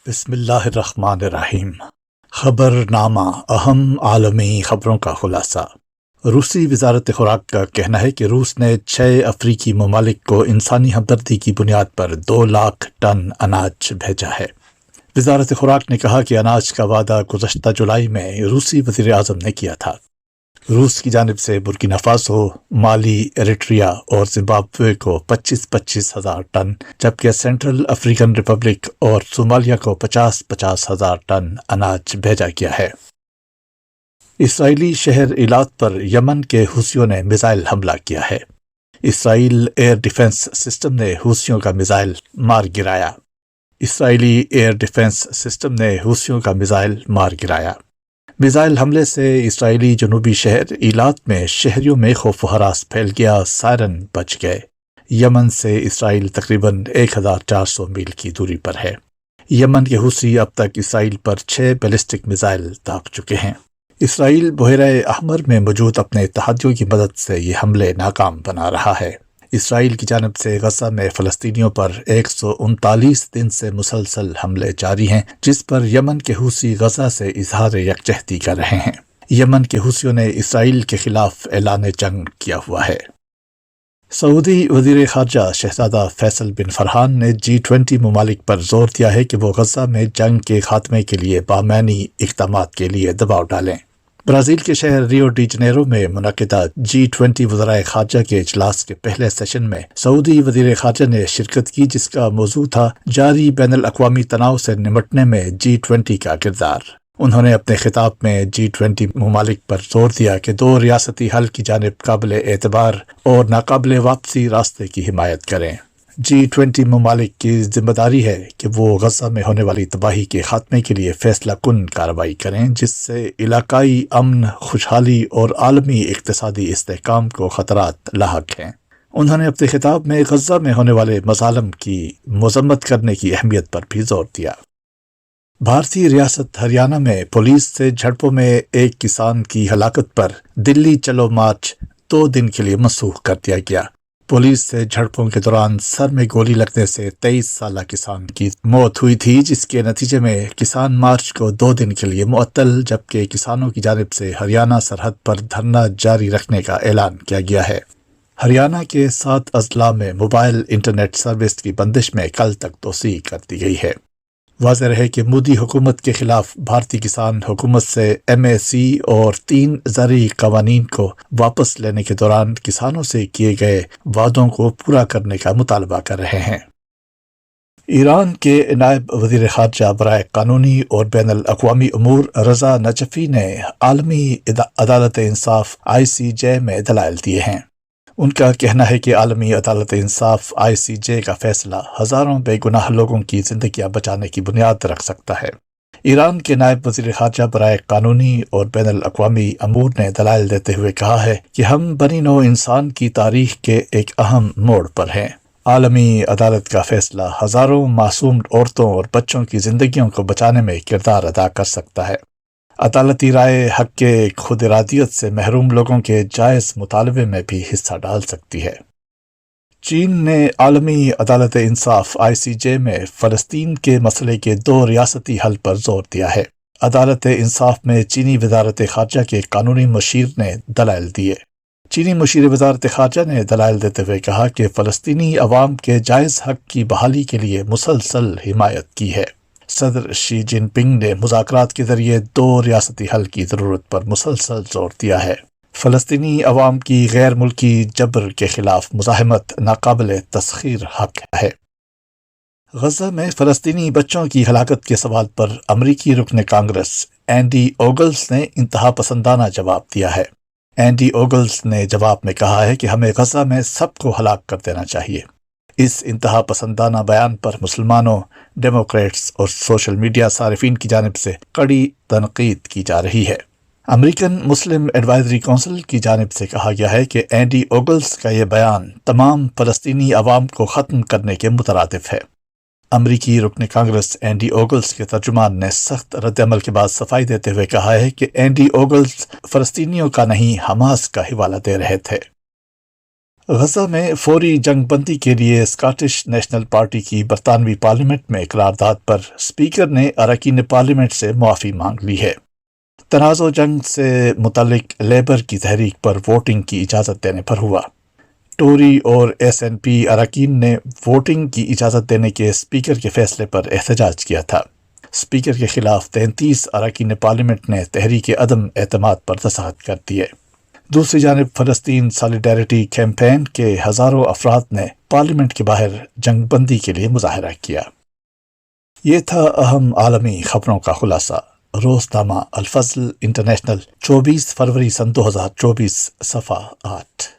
بسم اللہ الرحمن الرحیم۔ خبر نامہ اہم عالمی خبروں کا خلاصہ۔ روسی وزارت خوراک کا کہنا ہے کہ روس نے 6 افریقی ممالک کو انسانی ہمدردی کی بنیاد پر 2 لاکھ ٹن اناج بھیجا ہے۔ وزارت خوراک نے کہا کہ اناج کا وعدہ گزشتہ جولائی میں روسی وزیر اعظم نے کیا تھا۔ روس کی جانب سے برکینا فاسو، مالی، ایریٹریا اور زمبابوے کو 25,000 ہزار ٹن، جبکہ سینٹرل افریقن ریپبلک اور صومالیہ کو 50,000 ہزار ٹن اناج بھیجا گیا ہے۔ اسرائیلی شہر ایلات پر یمن کے حوثیوں نے میزائل حملہ کیا ہے۔ اسرائیل ایئر ڈیفنس سسٹم نے حوثیوں کا میزائل مار گرایا۔ اسرائیلی ایئر ڈیفنس سسٹم نے حوثیوں کا مار گرایا۔ میزائل حملے سے اسرائیلی جنوبی شہر ایلات میں شہریوں میں خوف و ہراس پھیل گیا، سائرن بج گئے۔ یمن سے اسرائیل تقریباً 1,400 میل کی دوری پر ہے۔ یمن کے حوثی اب تک اسرائیل پر 6 بیلسٹک میزائل داغ چکے ہیں۔ اسرائیل بحیرہ احمر میں موجود اپنے اتحادیوں کی مدد سے یہ حملے ناکام بنا رہا ہے۔ اسرائیل کی جانب سے غزہ میں فلسطینیوں پر 139 دن سے مسلسل حملے جاری ہیں، جس پر یمن کے حوثی غزہ سے اظہار یکجہتی کر رہے ہیں۔ یمن کے حوثیوں نے اسرائیل کے خلاف اعلان جنگ کیا ہوا ہے۔ سعودی وزیر خارجہ شہزادہ فیصل بن فرحان نے G20 ممالک پر زور دیا ہے کہ وہ غزہ میں جنگ کے خاتمے کے لیے بامعنی اقدامات کے لیے دباؤ ڈالیں۔ برازیل کے شہر ریو ڈی جنیرو میں منعقدہ G20 وزرائے خارجہ کے اجلاس کے پہلے سیشن میں سعودی وزیر خارجہ نے شرکت کی، جس کا موضوع تھا جاری بین الاقوامی تناؤ سے نمٹنے میں G20 کا کردار۔ انہوں نے اپنے خطاب میں G20 ممالک پر زور دیا کہ 2 ریاستی حل کی جانب قابل اعتبار اور ناقابل واپسی راستے کی حمایت کریں۔ G20 ممالک کی ذمہ داری ہے کہ وہ غزہ میں ہونے والی تباہی کے خاتمے کے لیے فیصلہ کن کارروائی کریں، جس سے علاقائی امن، خوشحالی اور عالمی اقتصادی استحکام کو خطرات لاحق ہیں۔ انہوں نے اپنے خطاب میں غزہ میں ہونے والے مظالم کی مذمت کرنے کی اہمیت پر بھی زور دیا۔ بھارتی ریاست ہریانہ میں پولیس سے جھڑپوں میں ایک کسان کی ہلاکت پر دلی چلو مارچ 2 دن کے لیے منسوخ کر دیا گیا۔ پولیس سے جھڑپوں کے دوران سر میں گولی لگنے سے 23 سالہ کسان کی موت ہوئی تھی، جس کے نتیجے میں کسان مارچ کو 2 دن کے لیے معطل، جبکہ کسانوں کی جانب سے ہریانہ سرحد پر دھرنا جاری رکھنے کا اعلان کیا گیا ہے۔ ہریانہ کے 7 اضلاع میں موبائل انٹرنیٹ سروس کی بندش میں کل تک توسیع کر دی گئی ہے۔ واضح رہے کہ مودی حکومت کے خلاف بھارتی کسان حکومت سے MAC اور 3 زرعی قوانین کو واپس لینے کے دوران کسانوں سے کیے گئے وعدوں کو پورا کرنے کا مطالبہ کر رہے ہیں۔ ایران کے نائب وزیر خارجہ برائے قانونی اور بین الاقوامی امور رضا نجفی نے عالمی عدالت انصاف ICJ میں دلائل دیے ہیں۔ ان کا کہنا ہے کہ عالمی عدالت انصاف ICJ کا فیصلہ ہزاروں بے گناہ لوگوں کی زندگیاں بچانے کی بنیاد رکھ سکتا ہے۔ ایران کے نائب وزیر خارجہ برائے قانونی اور بین الاقوامی امور نے دلائل دیتے ہوئے کہا ہے کہ ہم بنی نوع انسان کی تاریخ کے ایک اہم موڑ پر ہیں۔ عالمی عدالت کا فیصلہ ہزاروں معصوم عورتوں اور بچوں کی زندگیوں کو بچانے میں کردار ادا کر سکتا ہے۔ عدالتی رائے حق کے خود ارادیت سے محروم لوگوں کے جائز مطالبے میں بھی حصہ ڈال سکتی ہے۔ چین نے عالمی عدالت انصاف ICJ میں فلسطین کے مسئلے کے 2 ریاستی حل پر زور دیا ہے۔ عدالت انصاف میں چینی وزارت خارجہ کے قانونی مشیر نے دلائل دیے۔ چینی مشیر وزارت خارجہ نے دلائل دیتے ہوئے کہا کہ فلسطینی عوام کے جائز حق کی بحالی کے لیے مسلسل حمایت کی ہے۔ صدر شی جن پنگ نے مذاکرات کے ذریعے 2 ریاستی حل کی ضرورت پر مسلسل زور دیا ہے۔ فلسطینی عوام کی غیر ملکی جبر کے خلاف مزاحمت ناقابل تسخیر حق ہے۔ غزہ میں فلسطینی بچوں کی ہلاکت کے سوال پر امریکی رکن کانگریس اینڈی اوگلز نے انتہا پسندانہ جواب دیا ہے۔ اینڈی اوگلز نے جواب میں کہا ہے کہ ہمیں غزہ میں سب کو ہلاک کر دینا چاہیے۔ اس انتہا پسندانہ بیان پر مسلمانوں، ڈیموکریٹس اور سوشل میڈیا صارفین کی جانب سے کڑی تنقید کی جا رہی ہے۔ امریکن مسلم ایڈوائزری کونسل کی جانب سے کہا گیا ہے کہ اینڈی اوگلز کا یہ بیان تمام فلسطینی عوام کو ختم کرنے کے مترادف ہے۔ امریکی رکن کانگریس اینڈی اوگلز کے ترجمان نے سخت رد عمل کے بعد صفائی دیتے ہوئے کہا ہے کہ اینڈی اوگلز فلسطینیوں کا نہیں، حماس کا حوالہ دے رہے تھے۔ غزہ میں فوری جنگ بندی کے لیے اسکاٹش نیشنل پارٹی کی برطانوی پارلیمنٹ میں قرارداد پر اسپیکر نے اراکین پارلیمنٹ سے معافی مانگ لی ہے۔ تنازع جنگ سے متعلق لیبر کی تحریک پر ووٹنگ کی اجازت دینے پر ہوا۔ ٹوری اور ایس این پی اراکین نے ووٹنگ کی اجازت دینے کے اسپیکر کے فیصلے پر احتجاج کیا تھا۔ اسپیکر کے خلاف 33 اراکین پارلیمنٹ نے تحریک عدم اعتماد پر دستخط کر دیے۔ دوسری جانب فلسطین سالیڈیرٹی کیمپین کے ہزاروں افراد نے پارلیمنٹ کے باہر جنگ بندی کے لیے مظاہرہ کیا۔ یہ تھا اہم عالمی خبروں کا خلاصہ۔ روزنامہ الفضل انٹرنیشنل 24 فروری سن 2024، صفحہ 8۔